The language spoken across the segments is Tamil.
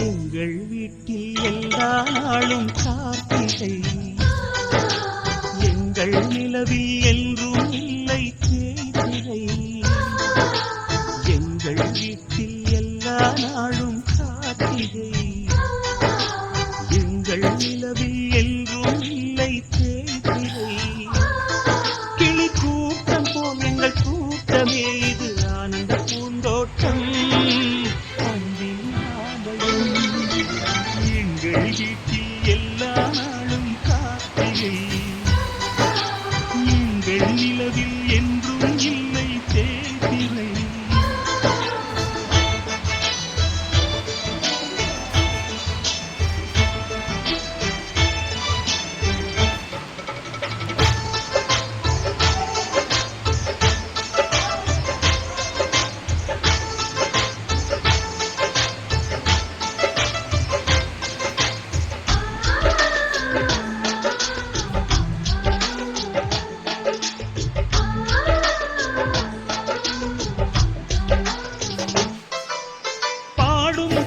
எங்கள் வீட்டில் எல்லா நாளும் கார்த்திகை, எங்கள் நிலவில் என்றும் இல்லை தேய்திரை. எங்கள் வீட்டில் எல்லா நாளும் கார்த்திகை, எங்கள் நிலவில் என்றும் இல்லை தேய்திரை. கிளி கூட்டம் போல் எங்கள் கூட்டமே இது ஆனந்த பூந்தோட்டம். எங்கள் வீட்டில் எல்லா நாளும் கார்த்திகை, எங்கள் நிலவில் என்றும் இல்லை தேய்திரை.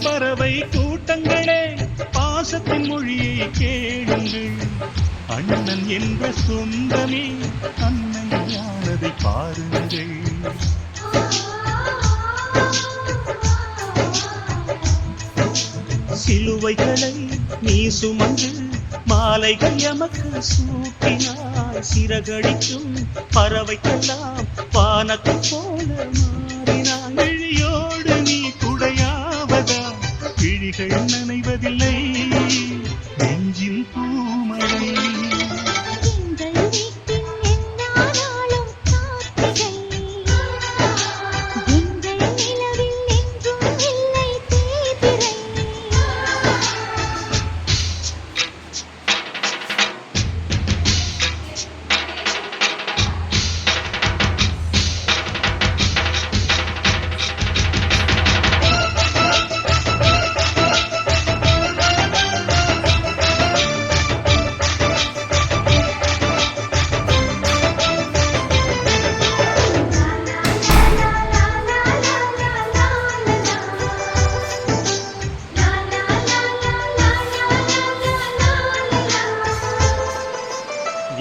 பறவை கூட்டங்களே பாசத்தின் மொழியை கேளுங்கள். அண்ணன் என்ற சொந்தமே அன்னையானதை பாருங்கள். சிலுவைகளை நீ சுமந்து மாலைகள் எமக்கு சூட்டினாய். சிறகடிக்கும் பறவைக்கெல்லாம் வானத்தை போல மாறினாய். விழியோடு நீ குடையாவதா விழிகள் நனைவதில்லை நெஞ்சில் பூமழை.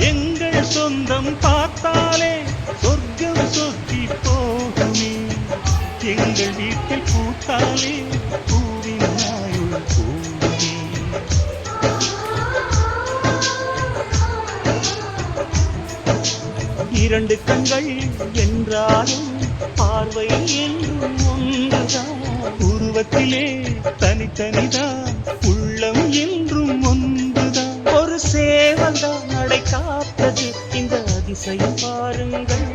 எங்கள் சொந்தம் பார்த்தாலே சொர்க்கம் சொத்தி போகுமே. எங்கள் வீட்டில் பூத்தாலே பூவின் ஆயுள் போகுமே. இரண்டு கண்கள் என்றாலும் பார்வை என்றும் ஒன்றுதான். உருவத்திலே தனித்தனிதான் உள்ளம் என்றும் ஒன்றுதான். ஒரு சேவல்தான் நடை காத்தது இந்த அதிசயம் பாருங்கள்.